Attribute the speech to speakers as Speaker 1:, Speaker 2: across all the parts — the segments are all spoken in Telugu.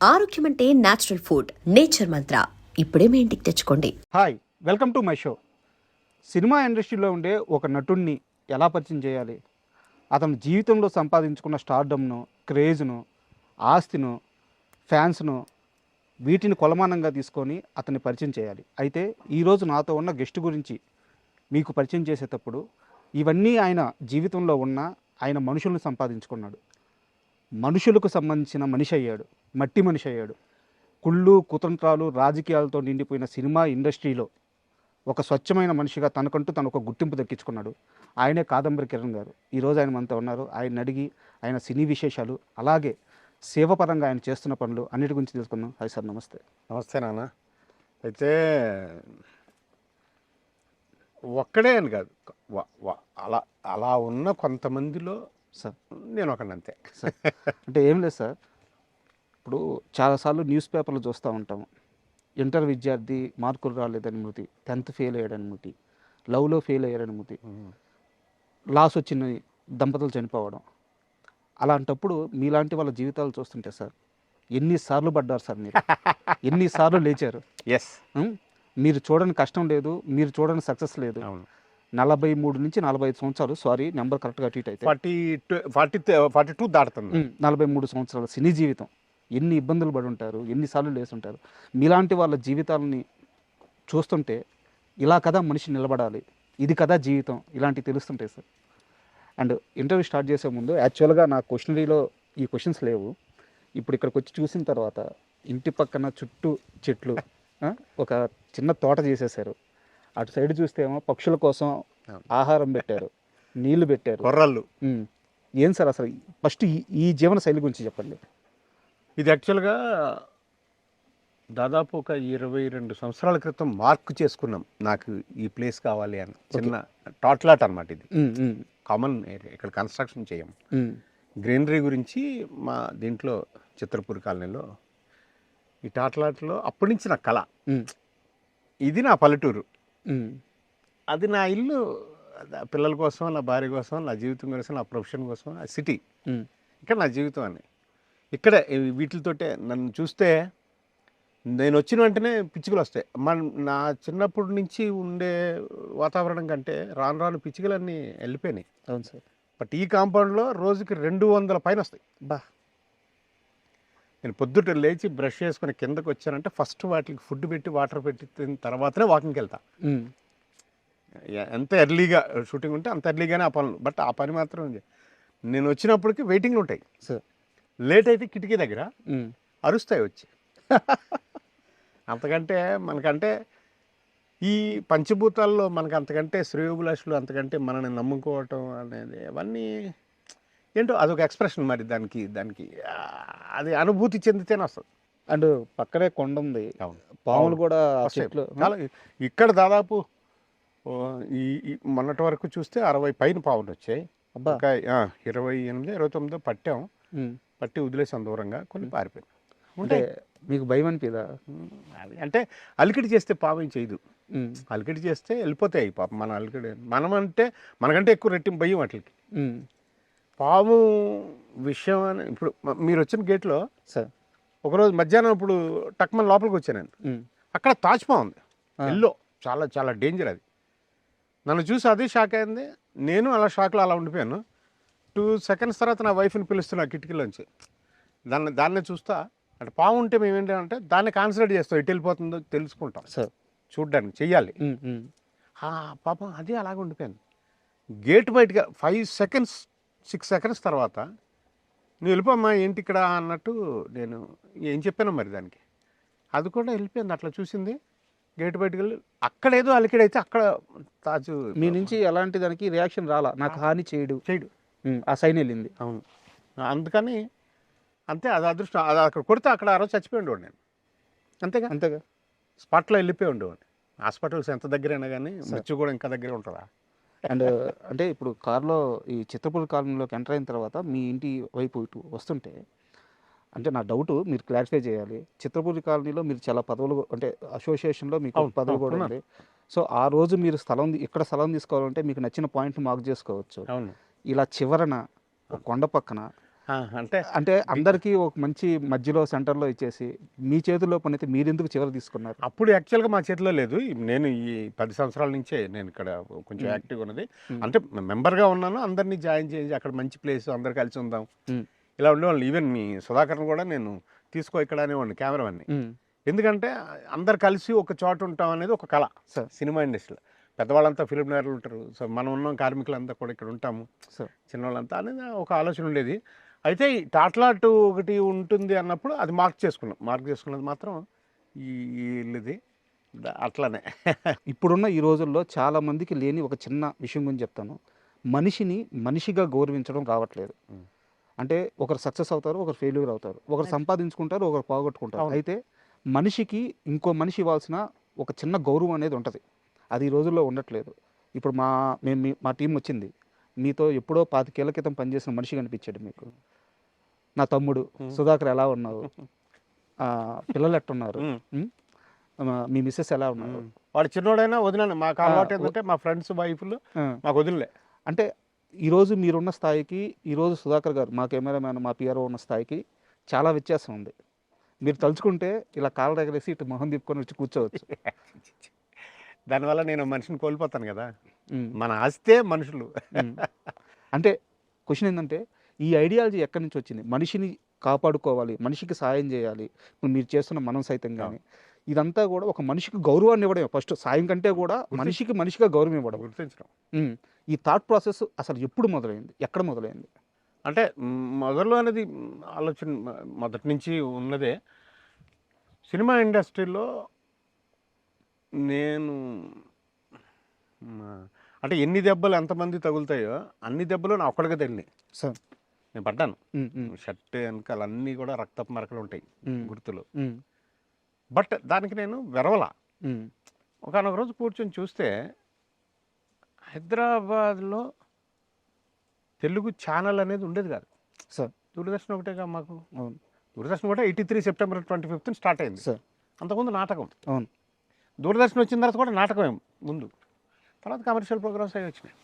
Speaker 1: ఆరోగ్యం అంటే నేచురల్ ఫుడ్. నేచర్ మంత్ర ఇప్పుడే మీ ఇంటికి తెచ్చుకోండి.
Speaker 2: Hi, welcome to my show. Cinema ఇండస్ట్రీలో ఉండే ఒక నటుడిని ఎలా పరిచయం చేయాలి, అతను జీవితంలో సంపాదించుకున్న స్టార్డమ్ను, క్రేజ్ను, ఆస్తిను, ఫ్యాన్స్ను, వీటిని కొలమానంగా తీసుకొని అతన్ని పరిచయం చేయాలి. అయితే ఈరోజు నాతో ఉన్న గెస్ట్ గురించి మీకు పరిచయం చేసేటప్పుడు ఇవన్నీ ఆయన జీవితంలో ఉన్న ఆయన మనుషులను సంపాదించుకున్నాడు. మనుషులకు సంబంధించిన మనిషి అయ్యాడు, మట్టి మనిషి అయ్యాడు. కుళ్ళు, కుతంత్రాలు, రాజకీయాలతో నిండిపోయిన సినిమా ఇండస్ట్రీలో ఒక స్వచ్ఛమైన మనిషిగా తనకంటూ తను ఒక గుర్తింపు దక్కించుకున్నాడు. ఆయనే కాదంబరి కిరణ్ గారు. ఈరోజు ఆయన మనతో ఉన్నారు. ఆయన అడిగి ఆయన సినీ విశేషాలు, అలాగే సేవపరంగా ఆయన చేస్తున్న పనులు అన్నిటి గురించి తెలుసుకుందాం. హాయ్ సార్, నమస్తే.
Speaker 3: నమస్తే నాన్న. అయితే ఒక్కడే అని కాదు, అలా అలా ఉన్న కొంతమందిలో
Speaker 2: సార్
Speaker 3: నేను ఒకడిని అంతే.
Speaker 2: సార్ అంటే ఏం లేదు సార్, ఇప్పుడు చాలాసార్లు న్యూస్ పేపర్లు చూస్తూ ఉంటాము. ఇంటర్ విద్యార్థి మార్కులు రాలేదని మృతి, 10th ఫెయిల్ అయ్యాడని మృతి, లవ్లో ఫెయిల్ అయ్యాడని మృతి, లాస్ వచ్చిన దంపతులు చనిపోవడం. అలాంటప్పుడు మీలాంటి వాళ్ళ జీవితాలు చూస్తుంటే సార్, ఎన్నిసార్లు పడ్డారు సార్ మీరు, ఎన్నిసార్లు లేచారు.
Speaker 3: ఎస్,
Speaker 2: మీరు చూడని కష్టం లేదు, మీరు చూడని సక్సెస్ లేదు. 43 నుంచి 45 సంవత్సరాలు, సారీ నెంబర్ కరెక్ట్గా అటు ఇటు అయితే
Speaker 3: 42 దాటుతుంది.
Speaker 2: 43 సంవత్సరాల సినీ జీవితం. ఎన్ని ఇబ్బందులు పడి ఉంటారు, ఎన్నిసార్లు లేసుంటారు. మీలాంటి వాళ్ళ జీవితాలని చూస్తుంటే ఇలా కదా మనిషి నిలబడాలి, ఇది కదా జీవితం, ఇలాంటివి తెలుస్తుంటాయి సార్. అండ్ ఇంటర్వ్యూ స్టార్ట్ చేసే ముందు యాక్చువల్గా నా క్వశ్చనరీలో ఈ క్వశ్చన్స్ లేవు. ఇప్పుడు ఇక్కడికి వచ్చి చూసిన తర్వాత ఇంటి పక్కన చుట్టూ చెట్లు, ఒక చిన్న తోట చేసేసారు. అటు సైడ్ చూస్తే ఏమో పక్షుల కోసం ఆహారం పెట్టారు, నీళ్లు పెట్టారు,
Speaker 3: కొర్రళ్ళు.
Speaker 2: ఏం సార్ అసలు ఫస్ట్ ఈ జీవన శైలి గురించి చెప్పండి.
Speaker 3: ఇది యాక్చువల్గా దాదాపు ఒక 22 సంవత్సరాల క్రితం మార్క్ చేసుకున్నాం, నాకు ఈ ప్లేస్ కావాలి అని. చిన్న టాట్లాట్ అనమాట ఇది, కామన్ ఏరియా. ఇక్కడ కన్స్ట్రక్షన్ చేయం. గ్రీనరీ గురించి మా దీంట్లో చిత్రపూర్ కాలనీలో ఈ టాట్లాట్లో అప్పటి నుంచి నా కళ. ఇది నా పల్లెటూరు, అది నా ఇల్లు. పిల్లల కోసం, నా భార్య కోసం, నా జీవితం కోసం, నా ప్రొఫెషన్ కోసం, ఆ సిటీ ఇక్కడ నా జీవితం అని. ఇక్కడే వీటితోటే నన్ను చూస్తే నేను వచ్చిన వెంటనే పిచ్చుకలు వస్తాయి. నా చిన్నప్పటి నుంచి ఉండే వాతావరణం కంటే రాను రాను పిచ్చుకలన్నీ వెళ్ళిపోయినాయి.
Speaker 2: అవును సార్.
Speaker 3: బట్ ఈ కాంపౌండ్లో రోజుకి 200 పైన వస్తాయి.
Speaker 2: బా,
Speaker 3: నేను పొద్దుట లేచి బ్రష్ చేసుకుని కిందకు వచ్చానంటే ఫస్ట్ వాటికి ఫుడ్ పెట్టి వాటర్ పెట్టిన తర్వాతనే వాకింగ్కి వెళ్తా. ఎంత ఎర్లీగా షూటింగ్ ఉంటే అంత ఎర్లీగానే ఆ పనులు. బట్ ఆ పని మాత్రం నేను వచ్చినప్పటికి వెయిటింగ్లు ఉంటాయి
Speaker 2: సార్.
Speaker 3: లేట్ అయితే కిటికీ దగ్గర అరుస్తాయి వచ్చి. అంతకంటే మనకంటే ఈ పంచభూతాల్లో మనకు అంతకంటే శ్రేయోభిలాషులు, అంతకంటే మనల్ని నమ్ముకోవటం అనేది అవన్నీ ఏంటో అదొక ఎక్స్ప్రెషన్. మరి దానికి అది అనుభూతి చెందితేనే వస్తుంది.
Speaker 2: అండ్ పక్కనే కొండ ఉంది, పాములు కూడా చెట్లు
Speaker 3: చాలా. ఇక్కడ దాదాపు ఈ మొన్నటి వరకు చూస్తే 60 పైన పాములు వచ్చాయి. ఇంకా 28, 29 పట్టాం. పట్టి వదిలేసాం దూరంగా, కొన్ని పారిపోయినాయి.
Speaker 2: అంటే మీకు భయం అనిపిదా?
Speaker 3: అది అంటే అలికిడి చేస్తే పాము ఏం చేయదు. అలికిడి చేస్తే వెళ్ళిపోతాయి పాపం. మన అలికిడి మనమంటే మనకంటే ఎక్కువ రెట్టింపు భయం వాటికి. పాము విషయం అని ఇప్పుడు మీరు వచ్చిన గేట్లో
Speaker 2: సార్
Speaker 3: ఒకరోజు మధ్యాహ్నం ఇప్పుడు టక్మన్ లోపలికి వచ్చాను. అక్కడ తాజ్పా ఉంది, ఎల్లో, చాలా చాలా డేంజర్. అది నన్ను చూసి అది షాక్ అయింది. నేను అలా షాక్లో అలా ఉండిపోయాను. 2 seconds తర్వాత నా వైఫ్ని పిలుస్తున్నా కిటికీలోంచి. దాన్నే చూస్తా. అంటే పాము ఉంటే మేము ఏంటంటే దాన్ని కాన్సన్ట్రేట్ చేస్తాం, ఎటు వెళ్ళిపోతుందో తెలుసుకుంటాం సార్, చూడ్డానికి చెయ్యాలి. పాపం అది అలాగే ఉండిపోయాను. గేట్ బయటగా 5 seconds 6 seconds తర్వాత నువ్వు వెళ్ళిపోమ్మా ఏంటి ఇక్కడ అన్నట్టు నేను ఏం చెప్పాను మరి దానికి. అది కూడా వెళ్ళిపోయింది. అట్లా చూసింది, గేట్ బయటకు వెళ్ళి అక్కడేదో అలికిడైతే అక్కడ తాజు
Speaker 2: మీ నుంచి ఎలాంటి దానికి రియాక్షన్ రాలా, నాకు హాని చేయడు ఆ సైన్ వెళ్ళింది.
Speaker 3: అవును, అందుకని అంతే. అది అదృష్టం. అది అక్కడ కొడితే అక్కడ ఆ రోజు చచ్చిపోయి ఉండేవాడు నేను. అంతేగా స్పాట్లో వెళ్ళిపోయి ఉండేవాడిని. హాస్పిటల్స్ ఎంత దగ్గరైనా కానీ మృత్యు కూడా ఇంకా దగ్గరే ఉంటుందా.
Speaker 2: అండ్ అంటే ఇప్పుడు కారులో ఈ చిత్రపూర్ కాలనీలోకి ఎంటర్ అయిన తర్వాత మీ ఇంటి వైపు ఇటు వస్తుంటే, అంటే నా డౌట్ మీరు క్లారిఫై చేయాలి. చిత్రపూర్ కాలనీలో మీరు చాలా పదవులు, అంటే అసోసియేషన్లో మీకు పదవి కూడా ఉంది. సో ఆ రోజు మీరు ఇక్కడ స్థలం తీసుకోవాలంటే మీకు నచ్చిన పాయింట్ మార్క్ చేసుకోవచ్చు.
Speaker 3: అవును.
Speaker 2: ఇలా చివరన కొండ పక్కన
Speaker 3: అంటే
Speaker 2: అంటే అందరికీ ఒక మంచి మధ్యలో సెంటర్లో ఇచ్చేసి మీ చేతుల్లో పని అయితే మీరెందుకు చివరి తీసుకున్నారు?
Speaker 3: అప్పుడు యాక్చువల్గా మా చేతిలో లేదు. నేను ఈ 10 సంవత్సరాల నుంచే నేను ఇక్కడ కొంచెం యాక్టివ్గా ఉన్నది. అంటే మెంబర్గా ఉన్నాను, అందరినీ జాయిన్ చేసి అక్కడ మంచి ప్లేస్, అందరు కలిసి ఉందాం ఇలా ఉండేవాళ్ళు. ఈవెన్ మీ సుధాకర్ని కూడా నేను తీసుకో ఇక్కడ అనేవాడిని కెమెరామెన్ని. ఎందుకంటే అందరు కలిసి ఒక చోట ఉంటాం అనేది ఒక కళ సినిమా ఇండస్ట్రీలో. పెద్దవాళ్ళంతా ఫిలిం నగర్లు ఉంటారు, సో మనం ఉన్నాం కార్మికులంతా కూడా ఇక్కడ ఉంటాము, చిన్నవాళ్ళంతా అనేది ఒక ఆలోచన ఉండేది. అయితే ఈ టాట్లాట్ ఒకటి ఉంటుంది అన్నప్పుడు అది మార్క్ చేసుకున్నది మాత్రం ఈ ఇల్లుది అట్లానే.
Speaker 2: ఇప్పుడున్న ఈ రోజుల్లో చాలా మందికి లేని ఒక చిన్న విషయం గురించి చెప్తాను. మనిషిని మనిషిగా గౌరవించడం రావట్లేదు. అంటే ఒకరు సక్సెస్ అవుతారు, ఒకరు ఫెయిల్యూర్ అవుతారు, ఒకరు సంపాదించుకుంటారు, ఒకరు పోగొట్టుకుంటారు. అయితే మనిషికి ఇంకో మనిషి ఇవ్వాల్సిన ఒక చిన్న గౌరవం అనేది ఉంటుంది. అది ఈ రోజుల్లో ఉండట్లేదు. ఇప్పుడు మా టీం వచ్చింది, మీతో ఎప్పుడో 25 ఏళ్ల క్రితం పనిచేసిన మనిషి కనిపించాడు మీకు. నా తమ్ముడు సుధాకర్ ఎలా ఉన్నావు, పిల్లలు ఎట్టున్నారు, మీ మిస్సెస్ ఎలా ఉన్నారు?
Speaker 3: వాడు చిన్నోడైనా వదిలేను. మాకు అలవాటు ఏంటంటే మా ఫ్రెండ్స్ వైఫ్లు మాకు వదిలే.
Speaker 2: అంటే ఈరోజు మీరున్న స్థాయికి ఈరోజు సుధాకర్ గారు మా కెమెరామ్యాన్ మా పిఆర్ఓ ఉన్న స్థాయికి చాలా వ్యత్యాసం ఉంది. మీరు తలుచుకుంటే ఇలా కాళ్ళ దగ్గరేసి ఇటు మొహం తిప్పుకొని వచ్చి కూర్చోవచ్చు.
Speaker 3: దానివల్ల నేను మనిషిని కోల్పోతాను కదా. మన ఆస్తే మనుషులు.
Speaker 2: అంటే క్వశ్చన్ ఏంటంటే ఈ ఐడియాలజీ ఎక్కడి నుంచి వచ్చింది? మనిషిని కాపాడుకోవాలి, మనిషికి సాయం చేయాలి, ఇప్పుడు మీరు చేస్తున్న మనం సైతం కానీ ఇదంతా కూడా ఒక మనిషికి గౌరవాన్ని ఇవ్వడం. ఫస్ట్ సాయం కంటే కూడా మనిషిగా గౌరవం ఇవ్వడం,
Speaker 3: గుర్తించడం.
Speaker 2: ఈ థాట్ ప్రాసెస్ అసలు ఎప్పుడు మొదలైంది, ఎక్కడ మొదలైంది?
Speaker 3: అంటే మొదలు అనేది ఆలోచన మొదటి నుంచి ఉన్నదే. సినిమా ఇండస్ట్రీలో నేను అంటే ఎన్ని దెబ్బలు ఎంతమంది తగులుతాయో అన్ని దెబ్బలు నా ఒక్కడిగా తగిలినాయి
Speaker 2: సార్.
Speaker 3: నేను పడ్డాను. షర్ట్ వెనకాల అన్నీ కూడా రక్తపు మరకలు ఉంటాయి, గుర్తులు. బట్ దానికి నేను వెరవలా. ఒకనొక రోజు కూర్చొని చూస్తే హైదరాబాద్లో తెలుగు ఛానల్ అనేది ఉండేది కాదు
Speaker 2: సార్.
Speaker 3: దూరదర్శన్ ఒకటేగా మాకు. దూరదర్శన్ కూడా 83 సెప్టెంబర్ 25 స్టార్ట్ అయింది సార్. అంతకుముందు నాటకం.
Speaker 2: అవును.
Speaker 3: దూరదర్శన్ వచ్చిన తర్వాత కూడా నాటకం ముందు, తర్వాత కమర్షియల్ ప్రోగ్రామ్స్ అవి వచ్చినాయి.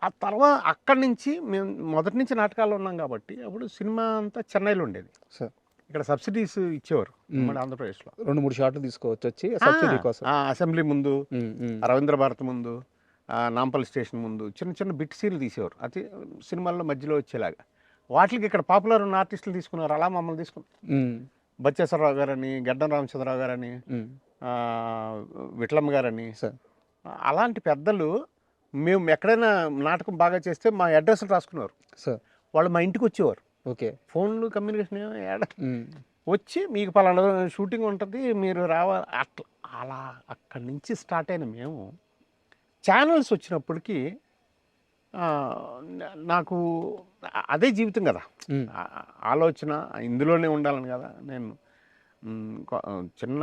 Speaker 3: ఆ తర్వాత అక్కడి నుంచి మేము మొదటి నుంచి నాటకాల్లో ఉన్నాం కాబట్టి అప్పుడు సినిమా అంతా చెన్నైలో ఉండేది సార్. ఇక్కడ సబ్సిడీస్ ఇచ్చేవారు మన ఆంధ్రప్రదేశ్లో.
Speaker 2: 2-3 షాట్లు తీసుకోవచ్చు వచ్చి సబ్సిడీ కోసం.
Speaker 3: అసెంబ్లీ ముందు, రవీంద్ర భారత్ ముందు, నాంపల్లి స్టేషన్ ముందు చిన్న చిన్న బిట్ సీన్లు తీసేవారు. అది సినిమాల్లో మధ్యలో వచ్చేలాగా. వాటికి ఇక్కడ పాపులర్ ఉన్న ఆర్టిస్టులు తీసుకున్నారు. అలా మమ్మల్ని తీసుకున్నారు. బచ్చేశ్వరరావు గారని, గడ్డం రామచంద్రరావు గారని, విట్లమ్మ గారని, అలాంటి పెద్దలు మేము ఎక్కడైనా నాటకం బాగా చేస్తే మా అడ్రస్లు రాసుకున్నారు సార్. వాళ్ళు మా ఇంటికి వచ్చేవారు. ఓకే, ఫోన్లు కమ్యూనికేషన్ వచ్చి మీకు పలానా షూటింగ్ ఉంటుంది మీరు రావాలి అట్లా. అలా అక్కడి నుంచి స్టార్ట్ అయిన మేము ఛానల్స్ వచ్చినప్పటికీ నాకు అదే జీవితం కదా, ఆలోచన ఇందులోనే ఉండాలని కదా. నేను చిన్న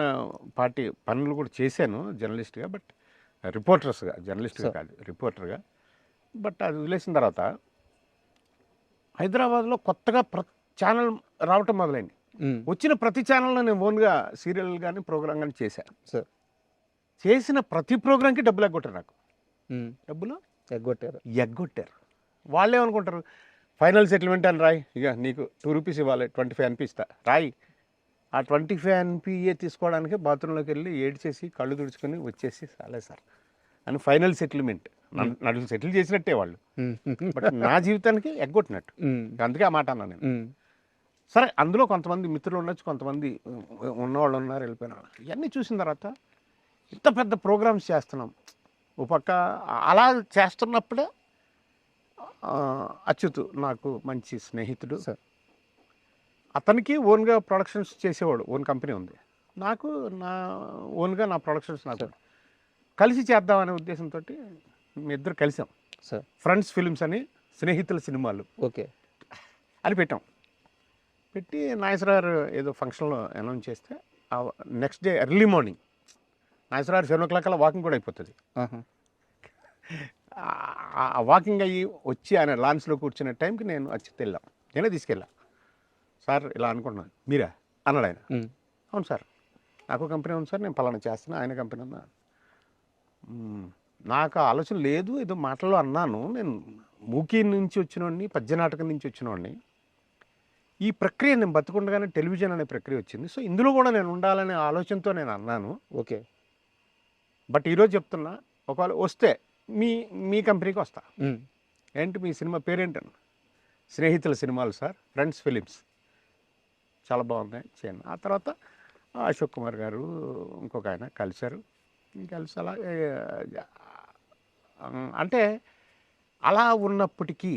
Speaker 3: పార్టీ పనులు కూడా చేశాను జర్నలిస్ట్గా, బట్ జర్నలిస్ట్గా కాదు, రిపోర్టర్గా. బట్ అది వదిలేసిన తర్వాత హైదరాబాద్లో కొత్తగా ఛానల్ రావటం మొదలైంది. వచ్చిన ప్రతి ఛానల్లో నేను ఓన్గా సీరియల్ కానీ ప్రోగ్రామ్ కానీ చేశాను సార్. చేసిన ప్రతి ప్రోగ్రామ్కి డబ్బులు ఎగ్గొట్టారు. నాకు డబ్బులు ఎగ్గొట్టారు. వాళ్ళు ఏమనుకుంటారు, ఫైనల్ సెటిల్మెంట్ అని రాయి, ఇక నీకు 2 రూపీస్ ఇవ్వాలి, 25 NP ఇస్తా రాయి. ఆ 25 NPఏ తీసుకోవడానికి బాత్రూంలోకి వెళ్ళి ఏడ్చేసి కళ్ళు తుడుచుకొని వచ్చేసి చాలే సార్ అని ఫైనల్ సెటిల్మెంట్. నన్ను సెటిల్ చేసినట్టే వాళ్ళు, బట్ నా జీవితానికి ఎగ్గొట్టినట్టు. అందుకే ఆ మాట అన్నా నేను. సరే, అందులో కొంతమంది మిత్రులు ఉండొచ్చు, కొంతమంది ఉన్నవాళ్ళు ఉన్నారు, వెళ్ళిపోయిన వాళ్ళు. ఇవన్నీ చూసిన తర్వాత ఇంత పెద్ద ప్రోగ్రామ్స్ చేస్తున్నాం ఓ పక్క. అలా చేస్తున్నప్పుడే అచ్యుత్ నాకు మంచి స్నేహితుడు సార్. అతనికి ఓన్గా ప్రొడక్షన్స్ చేసేవాడు, ఓన్ కంపెనీ ఉంది. నాకు ఓన్గా నా ప్రొడక్షన్స్ నాకు కలిసి చేద్దామనే ఉద్దేశంతో మీ ఇద్దరు కలిసాం సార్. ఫ్రెండ్స్ ఫిల్మ్స్ అని, స్నేహితుల సినిమాలు ఓకే అని పెట్టాం. పెట్టి నాగేశ్వరరావు ఏదో ఫంక్షన్లో అనౌన్స్ చేస్తే next day early morning Nageswara Rao 7 o'clock అలా వాకింగ్ కూడా అయిపోతుంది. ఆ వాకింగ్ అయ్యి వచ్చి ఆయన లాంచ్లో కూర్చునే టైంకి నేను నేనే తీసుకెళ్ళా. సార్ ఇలా అనుకుంటున్నాను, మీరా అన్నాడు ఆయన. అవును సార్, నాకు కంపెనీ ఉంది సార్, నేను పలానా చేస్తున్నా, ఆయన కంపెనీ ఉన్నా. నాకు ఆలోచన లేదు, ఏదో మాటల్లో అన్నాను, నేను మూకీ నుంచి వచ్చినోడిని, పద్యనాటకం నుంచి వచ్చినోడిని. ఈ ప్రక్రియ నేను బతుకుండగానే టెలివిజన్ అనే ప్రక్రియ వచ్చింది. సో ఇందులో కూడా నేను ఉండాలనే ఆలోచనతో నేను అన్నాను.
Speaker 2: ఓకే.
Speaker 3: బట్ ఈరోజు చెప్తున్నా, ఒకవేళ వస్తే మీ కంపెనీకి వస్తా. ఏంటి మీ సినిమా పేరేంటని? స్నేహితుల సినిమాలు సార్, ఫ్రెండ్స్ ఫిలిమ్స్. చాలా బాగున్నాయి చేయను. ఆ తర్వాత అశోక్ కుమార్ గారు ఇంకొక ఆయన కలిశారు. కలిసి అలా అంటే అలా ఉన్నప్పటికీ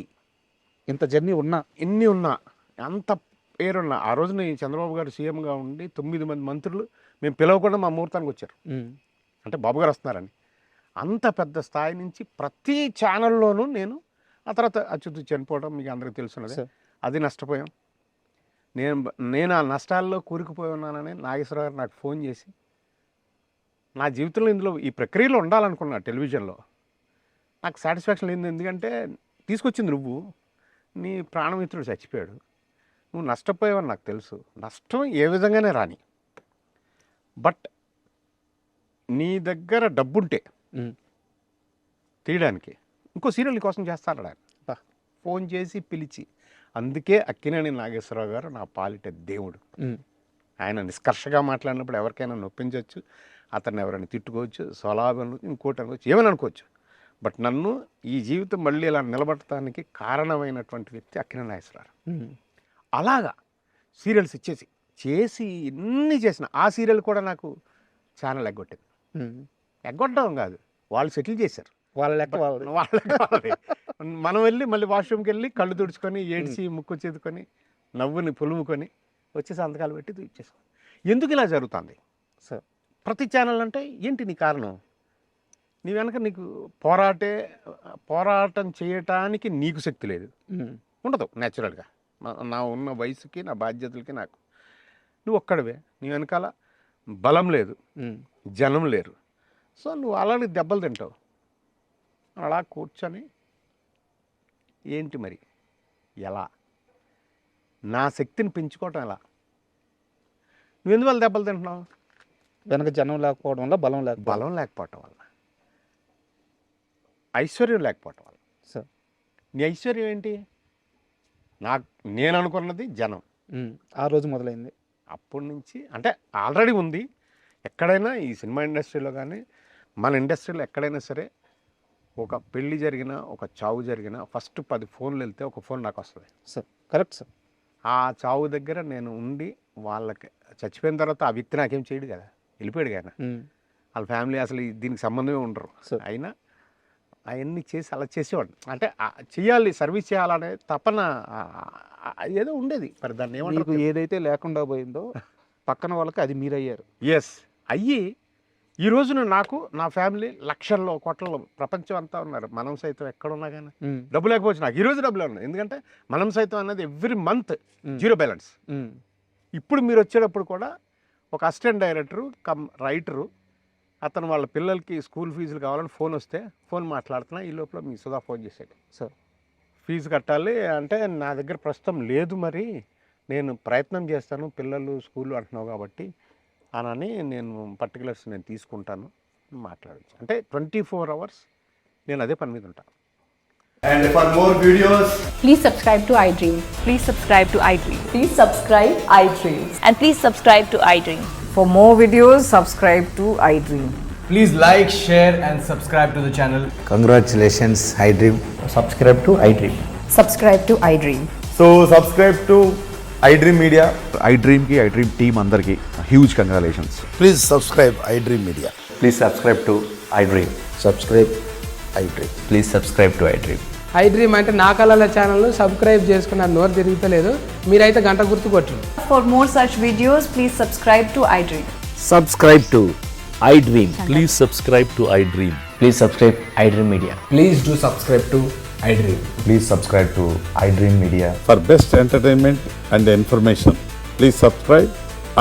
Speaker 2: ఇంత జర్నీ ఉన్నా,
Speaker 3: ఎన్ని ఉన్నా, అంత పేరున్నా, ఆ రోజున ఈ చంద్రబాబు గారు సీఎంగా ఉండి 9 మంది మంత్రులు మేము పిలవకుండా మా ముహూర్తానికి వచ్చారు. అంటే బాబు గారు వస్తున్నారని. అంత పెద్ద స్థాయి నుంచి ప్రతి ఛానల్లోనూ నేను, ఆ తర్వాత అచ్యుత్ చనిపోవడం మీకు అందరికీ తెలుసున్నదే, అది నష్టపోయాం. నేను ఆ నష్టాల్లో కూరుకుపోయి ఉన్నానని నాగేశ్వరరావు గారు నాకు ఫోన్ చేసి, నా జీవితంలో ఇందులో ఈ ప్రక్రియలో ఉండాలనుకున్నా టెలివిజన్లో. నాకు సాటిస్ఫాక్షన్ లేదు. ఎందుకంటే తీసుకొచ్చింది నువ్వు, నీ ప్రాణమిత్రుడు చచ్చిపోయాడు, నువ్వు నష్టపోయావని నాకు తెలుసు. నష్టం ఏ విధంగానే రాని, బట్ నీ దగ్గర డబ్బుంటే తీయడానికి ఇంకో సీరియల్ నీ కోసం చేస్తాడు ఆయన. ఫోన్ చేసి పిలిచి. అందుకే అక్కినేని నాగేశ్వరరావు గారు నా పాలిట దేవుడు. ఆయన నిష్కర్షగా మాట్లాడినప్పుడు ఎవరికైనా నొప్పించవచ్చు, అతన్ని ఎవరైనా తిట్టుకోవచ్చు, స్వలాభం ఇంకోటి అనుకోవచ్చు, ఏమైనా అనుకోవచ్చు. బట్ నన్ను ఈ జీవితం మళ్ళీ ఇలా నిలబడటానికి కారణమైనటువంటి వ్యక్తి అక్కినేని నాగేశ్వరరావు. అలాగా సీరియల్స్ చేసి ఎన్ని చేసిన ఆ సీరియల్ కూడా నాకు ఛానల్ ఎగ్గొట్టింది. ఎగ్గొట్టడం కాదు, వాళ్ళు సెటిల్ చేశారు.
Speaker 2: వాళ్ళ లెక్క
Speaker 3: వాళ్ళే. మనం వెళ్ళి మళ్ళీ వాష్రూమ్కి వెళ్ళి కళ్ళు తుడుచుకొని, ఏడ్చి, ముక్కు చేతుకొని, నవ్వుని పులుముకొని వచ్చి సంతకాలు పెట్టి ఇచ్చేసాం. ఎందుకు ఇలా జరుగుతుంది సార్? ప్రతి ఛానల్ అంటే ఏంటి నీ కారణం? నీ వెనక నీకు పోరాటం చేయటానికి నీకు శక్తి లేదు, ఉండదు న్యాచురల్గా. నా ఉన్న వయసుకి, నా బాధ్యతలకి నాకు. నువ్వు ఒక్కడివే, నీ వెనకాల బలం లేదు, జనం లేరు. సో నువ్వు అలాగే దెబ్బలు తింటావు. అలా కూర్చొని ఏంటి మరి ఎలా నా శక్తిని పెంచుకోవటం ఎలా? నువ్వు ఎందువల్ల దెబ్బలు తింటున్నావు?
Speaker 2: వెనక జనం లేకపోవడం వల్ల,
Speaker 3: బలం లేకపోవటం వల్ల, ఐశ్వర్యం లేకపోవటం వల్ల.
Speaker 2: సార్
Speaker 3: నీ ఐశ్వర్యం ఏంటి? నేను అనుకున్నది జనం.
Speaker 2: ఆ రోజు మొదలైంది.
Speaker 3: అప్పటి నుంచి అంటే ఆల్రెడీ ఉంది. ఎక్కడైనా ఈ సినిమా ఇండస్ట్రీలో కానీ మన ఇండస్ట్రీలో ఎక్కడైనా సరే ఒక పెళ్ళి జరిగినా, ఒక చావు జరిగినా ఫస్ట్ 10 ఫోన్లు వెళ్తే ఒక ఫోన్ నాకు వస్తుంది
Speaker 2: సార్. Correct sir.
Speaker 3: ఆ చావు దగ్గర నేను ఉండి, వాళ్ళకి చచ్చిపోయిన తర్వాత ఆ వ్యక్తి నాకేం చేయడు కదా, వెళ్ళిపోయాడు కదా. వాళ్ళ ఫ్యామిలీ అసలు దీనికి సంబంధమే ఉండరు. అయినా అవన్నీ చేసి అలా చేసేవాడు. అంటే చెయ్యాలి, సర్వీస్ చేయాలనే తపన ఏదో ఉండేది. మరి దాన్ని ఏమంటారు?
Speaker 2: ఏదైతే లేకుండా పోయిందో పక్కన వాళ్ళకి అది మీరయ్యారు.
Speaker 3: ఎస్ అయ్యి ఈ రోజున నాకు, నా ఫ్యామిలీ లక్షల్లో, కోట్లలో, ప్రపంచం అంతా ఉన్నారు. మనం సైతం ఎక్కడున్నా కానీ డబ్బు లేకపోవచ్చు. నాకు ఈరోజు డబ్బులు ఉన్నాయి. ఎందుకంటే మనం సైతం అనేది ఎవ్రీ మంత్ 0 బ్యాలెన్స్. ఇప్పుడు మీరు వచ్చేటప్పుడు కూడా ఒక అసిస్టెంట్ డైరెక్టరు కమ్ రైటరు, అతను వాళ్ళ పిల్లలకి స్కూల్ ఫీజులు కావాలని ఫోన్ వస్తే ఫోన్ మాట్లాడుతున్నా. ఈ లోపల మీ సుధా ఫోన్ చేశాడు, సార్ ఫీజు కట్టాలి అంటే నా దగ్గర ప్రస్తుతం లేదు, మరి నేను ప్రయత్నం చేస్తాను, పిల్లలు స్కూల్ అంటున్నావు కాబట్టి అని నేను పర్టికులర్స్ నేను తీసుకుంటాను, మాట్లాడచ్చు అంటే 24 hours నేను అదే పని మీద ఉంటాను.
Speaker 4: And for more videos,
Speaker 5: please subscribe to iDream.
Speaker 6: Please subscribe to iDream.
Speaker 5: Please subscribe iDream.
Speaker 6: And please subscribe to iDream.
Speaker 7: For more videos, subscribe to iDream.
Speaker 4: please like, share and subscribe to the channel.
Speaker 8: Congratulations, iDream.
Speaker 4: Subscribe to iDream.
Speaker 7: Subscribe to iDream.
Speaker 4: So subscribe to iDream Media.
Speaker 9: iDream ki iDream team andarki huge congratulations.
Speaker 8: Please subscribe iDream Media.
Speaker 4: Please subscribe to iDream.
Speaker 8: Subscribe iDream.
Speaker 4: Please subscribe to iDream.
Speaker 10: iDream అంటే నా కళల ఛానల్ సబ్స్క్రైబ్ చేసుకున్న నోరు తిరుగుతలేదు, మీరైతే గంట గుర్తు కొట్టండి.
Speaker 6: For more such videos, please subscribe to iDream.
Speaker 8: Subscribe to iDream.
Speaker 11: Please subscribe to iDream.
Speaker 4: Please subscribe iDream Media.
Speaker 10: Please do subscribe to iDream.
Speaker 4: Please subscribe to iDream Media.
Speaker 9: For best entertainment and information, please subscribe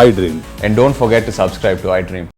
Speaker 9: iDream.
Speaker 4: And don't forget to subscribe to iDream.